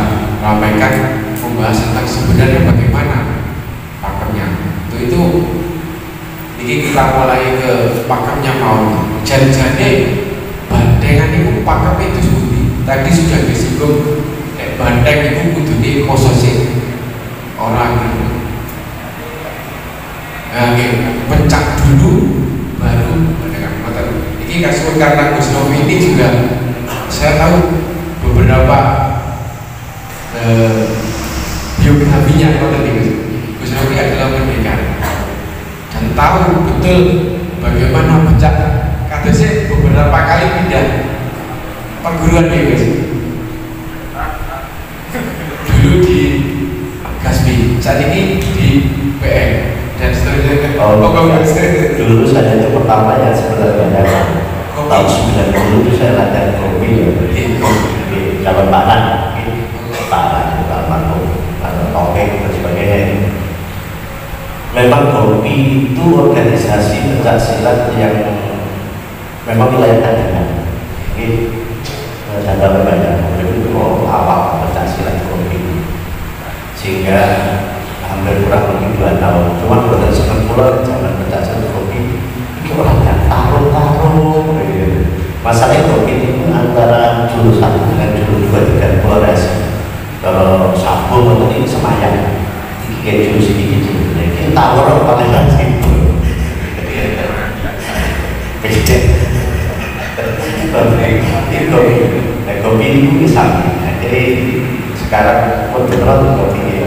ramaikan, membahas tentang sebenarnya bagaimana pakemnya. Itu ini kita mulai ke pakemnya mau. Jadi bandengan itu pakem itu seperti tadi sudah disinggung. Bandeng itu kudune khususnya orang gitu. Pencak dulu baru bandengan. Ini kasus karena Gus Novi ini juga saya tahu beberapa biografinya. Gus Novi adalah pendekar dan tahu betul bagaimana pencak. Katanya beberapa kali pindah perguruan dia guys. Dulu di Gaspi, saat ini di PN dan seterusnya. Dulu saya itu pertamanya sebenarnya tahun 90 itu saya latihan kopi di Jalan Barat, juga Marco, Topeng dan sebagainya. Memang kopi itu organisasi pencak silat yang memang wilayah Tangerang. Ini saya banyak itu awal pencak silat kopi, sehingga hampir kurang lebih 2 tahun. Cuma pada 90 zaman pencak silat kopi itu orang yang taruh masalah kopi itu antara juru 1 dengan juru 2 dengan polres. Kalau sabun itu semayang kayak juru sedikit ini taruh paling itu beda kopi itu bisa. Jadi sekarang modern kopi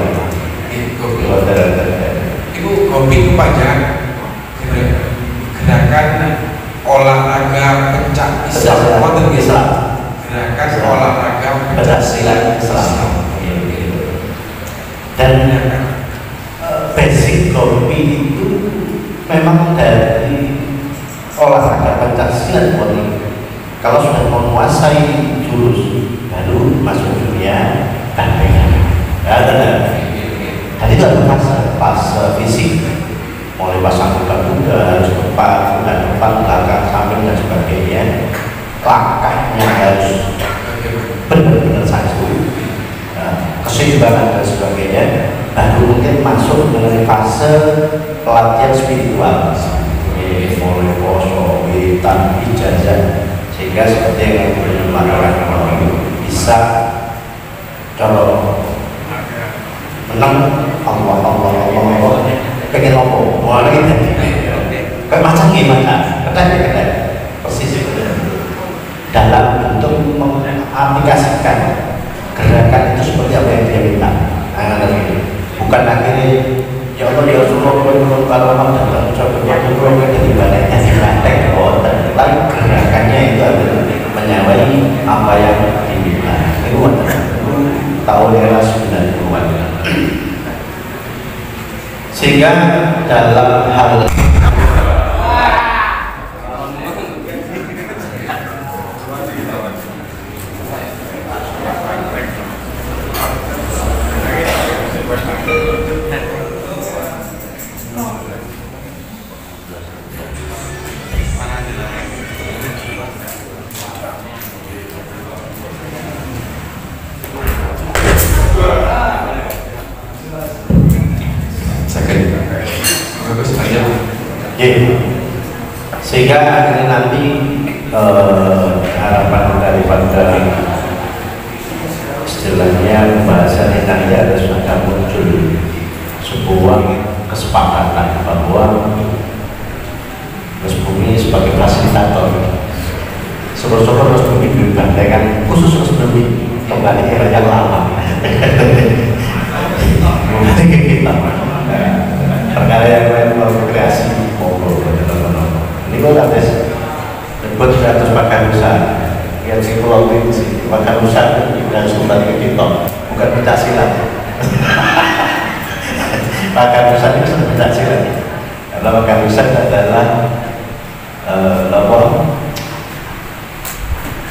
itu kopi itu panjang gerakan olahraga pencak Islam, gerakan olahraga pencak silat Islam. Dan basic kopi itu memang dari olahraga pencak silat. Kalau sudah menguasai jurus, baru masuk dunia bandengan. Dan itu ada fase fisik, mulai pasang kuda harus tepat, depan, belakang, samping dan sebagainya. Langkahnya harus benar-benar satu, keseimbangan dan sebagainya. Baru mungkin masuk mengenai fase pelatihan spiritual, mulai poso, witan, ijazah, sehingga seperti yang dimakan bisa cara menang Allah pengen lopo boleh gitu kayak macam gimana kedai persis dalam bentuk mengaplikasikan gerakan itu seperti apa yang dia minta. Bukan akhirnya ya Allah ya Rasulullah kalau mau datang coba jadi badainya di bandeng tapi gerakannya itu adalah menyawai apa yang diminta. Itu tahun era 90-an. Sehingga dalam hal sehingga akhirnya nanti harapan daripada istilahnya bahasa Indonesia harus ada muncul sebuah kesepakatan bahwa Mas Bumi sebagai fasilitator seluruh Mas Bumi dibandingkan khusus Mas Bumi kembali era yang lama kembali ke kita perkara yang lain mau kreasi ini kok ada buat 100 pakai rusak yang psikologi sih pakai rusak harus kembali ke kita bukan pencak silat pakai rusak itu sudah pencak silat karena pakai rusak adalah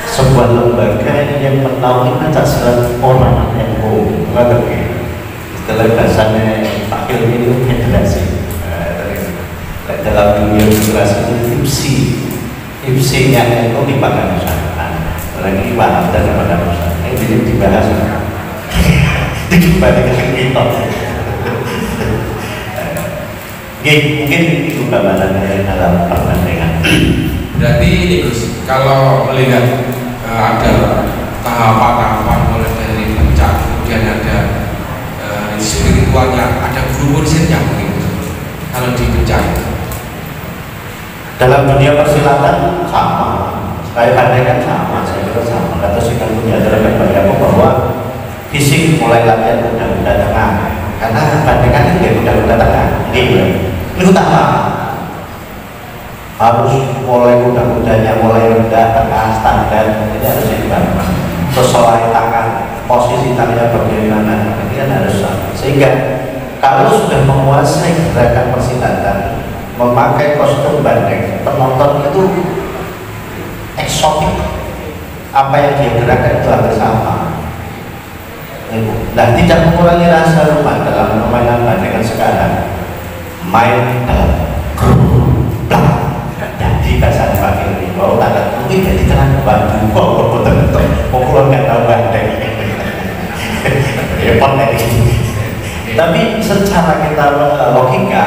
sebuah lembaga yang menaungi pencak silat orang yang istilah bahasanya Pak Hilmi itu federasi. Dalam dunia federasi itu IPSI-nya itu dipakai usaha lagi paham dan pada usaha ini dibahas dikembali ke kita mungkin itu gambarannya dalam perbandingan. Berarti ini Gus, kalau melihat ada tahapan-tahapan mulai dari pencak kemudian ada spiritualnya, ada guru muridnya mungkin kalau dipencak dalam dunia persilatan sama, kayak bandingkan sama, saya kira sama. Kata Sikan punya terhadap banyak bahwa fisik mulai latihan kuda-kuda tengah, karena bandingkan itu ya kuda-kuda tengah, ini utama. Harus mulai kuda-kudanya mulai rendah, tengah, standar, ini harus dibangun. Sesuai tangan, posisi tangannya bagaimana, ini kan harus sama. Sehingga kalau sudah menguasai gerakan persilatan, memakai kostum bandeng, penonton itu eksotik. Apa yang dia gerakan itu hampir sama. Nah, tidak mengurangi rasa rumah dalam permainan bandengan sekarang. Main jadi bahasa Pak ini bahwa tanda mungkin jadi terang bantu kok betul-betul populer nggak tahu bandeng. Repot ini. Tapi secara kita logika,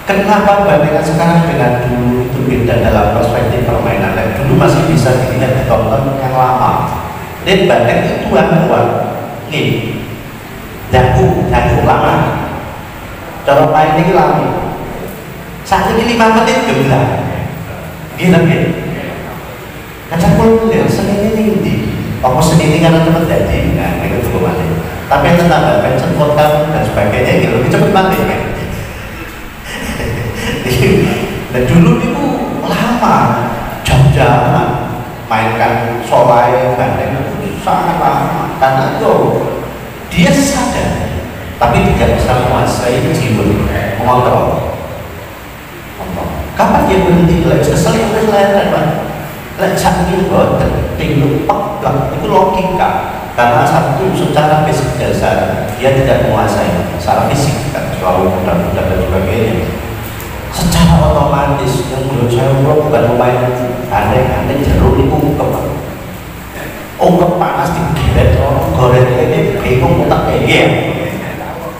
kenapa bandingkan sekarang dengan dulu itu beda dalam perspektif permainan? Dulu masih bisa dilihat ditonton yang lama. Dan bandeng itu tuan-tuan, nih, jago lama. Cara main ini lama. Saat ini 5 menit geblak. Gila. Kacang pun ya seni ini. Apa seni ini karena cepat jadi? Nah, itu cukup mati. Tapi yang tetap pencet foto dan sebagainya gitu lebih cepat mati kan. Dan dulu itu lama jam-jaman mainkan solai bandeng itu sangat lama karena itu dia sadar tapi tidak bisa menguasai jiwa mengontrol. Kapan dia berhenti? Lagi kesel yang berlari, Lek sakit boten tinggal peklek itu logika, karena satu secara fisik dasar dia tidak menguasai secara fisik kan selalu mudah-mudah dan sebagainya. Secara otomatis yang menurut saya bukan pemain aneh-aneh jeruk itu ungkep panas digeret orang goreng ini bingung tak kayak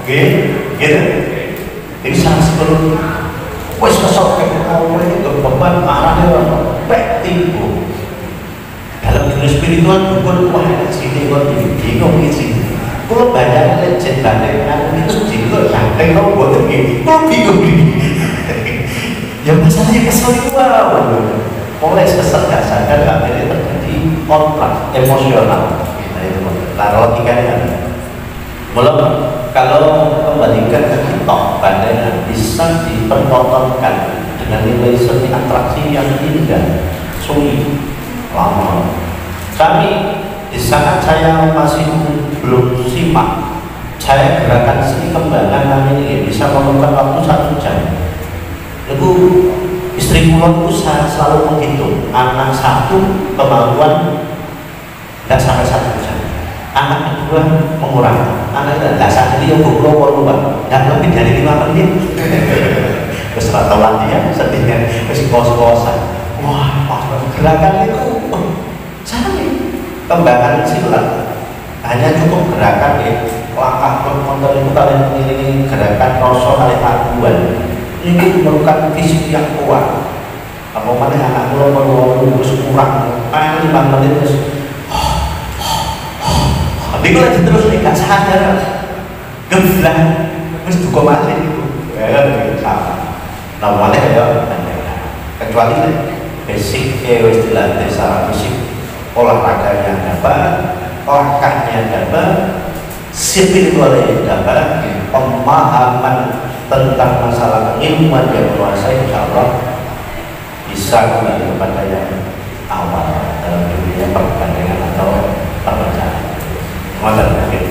gitu. Jadi sangat sebelum wes kesok kayak mau itu beban marahnya orang baik tipu dalam dunia spiritual bukan wah sini kok bingung isi kalau badan legend badan itu juga sampai kau buat begini kau bingung ya masalahnya kesel itu mulai kesel gak sadar akhirnya terjadi konflik emosional nah logikanya belum kalau kembalikan ke kitab badannya bisa dipertontonkan dengan nilai seni atraksi yang indah, sunyi, lama. Kami di saat saya masih belum simak, saya gerakan seni kembangan ini bisa memakan waktu 1 jam. Lalu istri pulang saya selalu menghitung anak 1 kemampuan tidak sampai 1 jam. Anak kedua mengurangi, anak tidak saat ini yang berkeluar tidak lebih dari 5 menit. Terus rata latihan, sedihnya masih kos-kosan. Wah, gerakan itu canggih. Kembangan silat hanya cukup gerakan langkah motor itu kalian mengiringi gerakan rosok kali paduan. Ini memerlukan fisik yang kuat. Apa mana anak mulai terus kurang, paling 5 menit terus. Tapi kalau terus gak sadar, geblah, terus duka mati itu, sama. Namanya ya, kecuali basic istilah secara fisik, olahraganya dapat, olahkahnya dapat, spiritualnya dapat, pemahaman tentang masalah ilmuwan yang menguasai, insya Allah bisa kembali kepada yang awal dalam dunia perbandingan atau perbacaan. Mungkin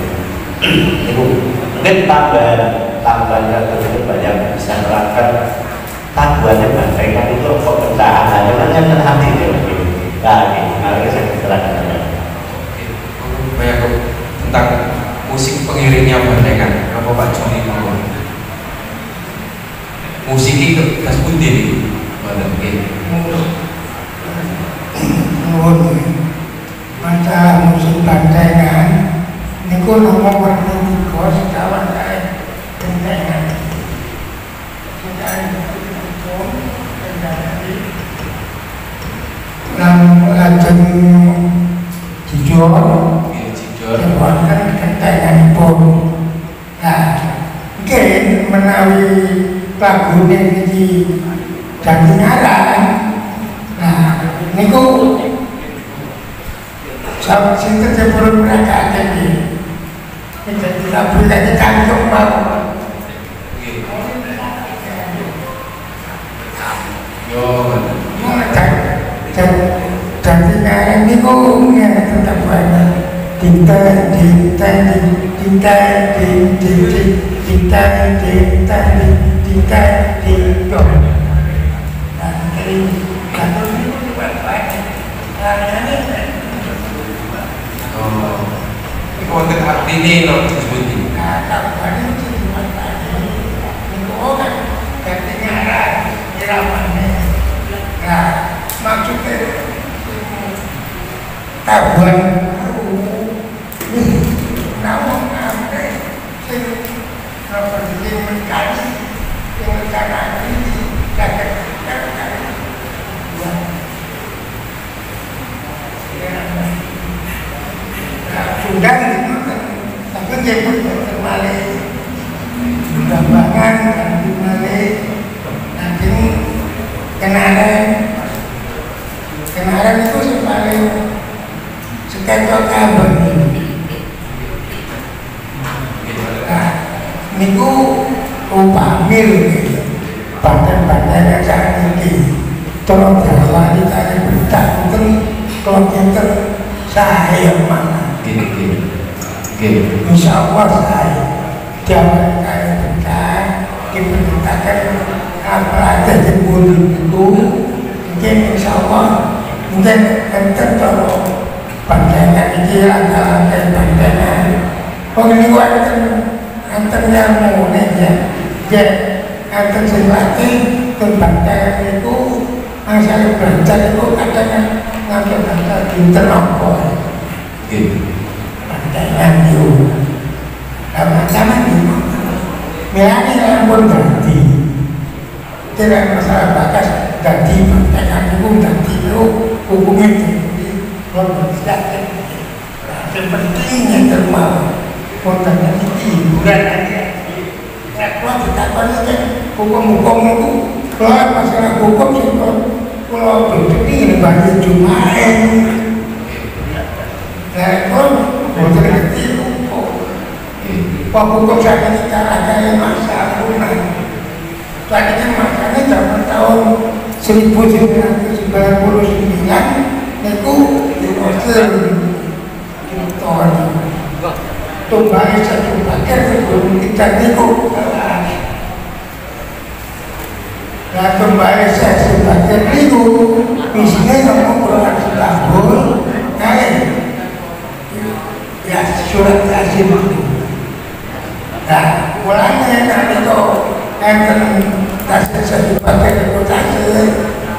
tambahan yang banyak bisa menerangkan tambahannya bandingan itu pemerintahan hanya yang hati mari saya terangkan banyak tentang musik pengiringnya bandingan apa Pak Joni mau musik itu kas putih masalah musik bandengan niku nomor berhenti kos kawan saya bandengan lajeng jujur kan kentengan pun nah mungkin menawi lagunya ini jadi ngarang nah niku sama cinta sebelum mereka jadi lagu tadi kantong mau jadi ngarang niku tetap banyak cinta konten artinya loh disebut maksudnya tabuan namun apa sih apa sih mencari yang sekarang ini dapat sudah tapi dia pun kembali gambaran dan kembali nanti kenaran itu paling sekitar kabar niku upamil badan-badan yang sangat tinggi tolong jalan ditanya berita kalau kita saya mana insya Allah saya jangan kayak berita diberitakan apa aja di bulan itu mungkin insya Allah mungkin enten kalau bandengan ini langkah-langkah bandengan ini gua enten yang mau ya enten selati ke bandengan itu masalah belajar itu kadang ngambil internal bandengan itu sama-sama itu milanya pun ganti tidak masalah bakas ganti bandengan itu ganti itu hukumnya kalau tidak pentingnya termal kontennya hiburan aja kalau kita kan hukum-hukum itu kalau masalah hukum sih kalau begini banyak jumain nah kalau bosan ngerti hukum saya ini cara yang masa punah soalnya masanya zaman tahun 1999 itu di Mesir tumbangnya satu bagian sebelum kita itu nah tumbangnya satu bagian itu isinya ngomong kurang setahun ya surat Yasin nah mulanya nanti itu enten kasih satu bagian itu kasih itu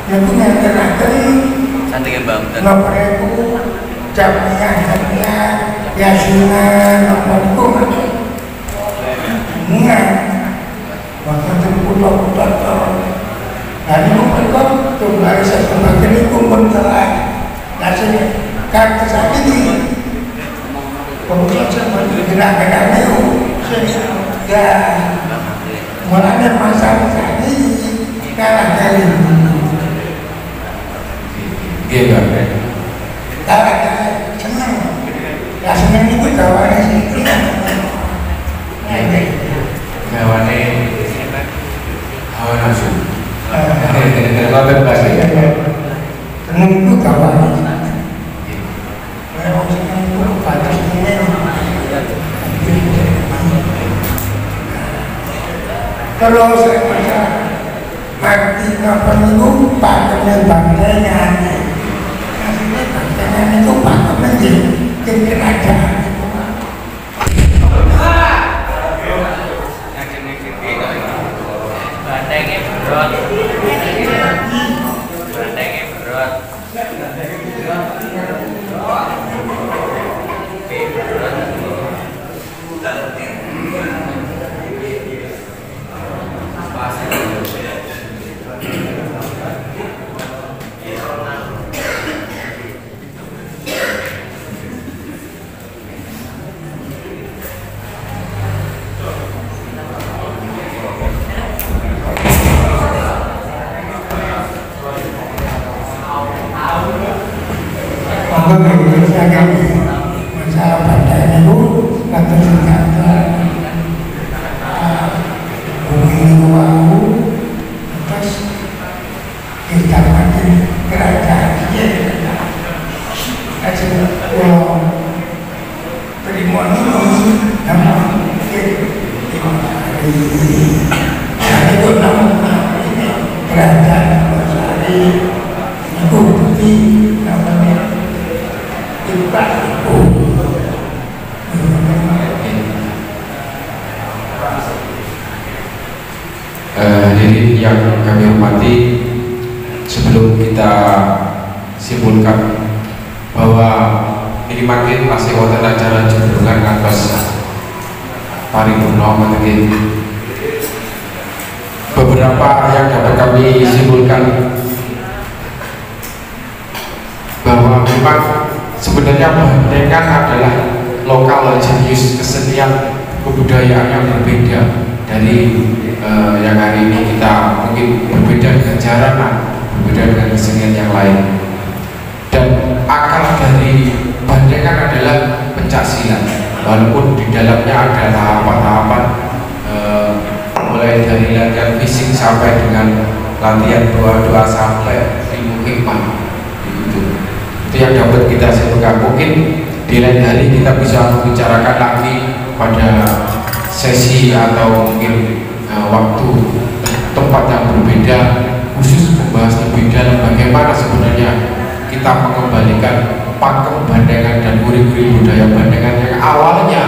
enten nomor itu jamnya yasinan nomor itu enggak waktu itu putar-putar dari nomor itu tunggal satu bagian itu pun telah nasinya kartu saat ini kemudian saya bergerak-gerak itu ya mulanya masalah saat ini kalah dari Gila, senang, ya senang itu gawane sih, gawane hawa nafsu, kalau berbahasa ya, senang itu gawane, kalau senang itu batas ini, kalau saya baca arti apa itu pakainya bangkainya. Dengan itu Pak menjadi kerajaan Bandengnya berat. Bandengnya berat. masalah bandanya itu kata senjata bumi itu terus kita makin kerajaan aja kalau terima ini nama itu nama kerajaan Losari itu bukti namanya Hadirin yang kami hormati, sebelum kita simpulkan bahwa minimakin masih wonten acara judulkan atas paripurna mungkin beberapa yang dapat kami simpulkan bahwa memang sebenarnya Bandengan adalah lokal jenius kesenian kebudayaan yang berbeda dari yang hari ini kita mungkin berbeda dengan jaranan, berbeda dengan kesenian yang lain. Dan akar dari Bandengan adalah pencaksilat, walaupun di dalamnya ada tahapan-tahapan mulai dari latihan fisik sampai dengan latihan doa-doa sampai ilmu hikmah. Itu yang dapat kita simpulkan. Mungkin di lain hari kita bisa membicarakan lagi pada sesi atau mungkin waktu tempat yang berbeda khusus membahas lebih dalam bagaimana sebenarnya kita kita mengembalikan pakem Bandengan dan uri-uri budaya Bandengan yang awalnya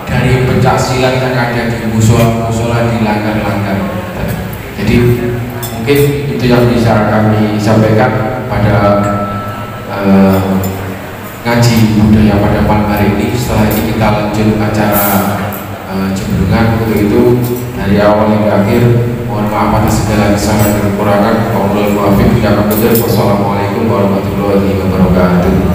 dari pencaksilat yang ada di musola-musola di langgar-langgar. Jadi mungkin itu yang bisa kami sampaikan pada ngaji budaya pada malam hari ini. Setelah ini kita lanjut acara Jembrungan. Untuk itu dari awal hingga akhir mohon maaf atas segala kesalahan dan kekurangan. Wassalamualaikum warahmatullahi wabarakatuh.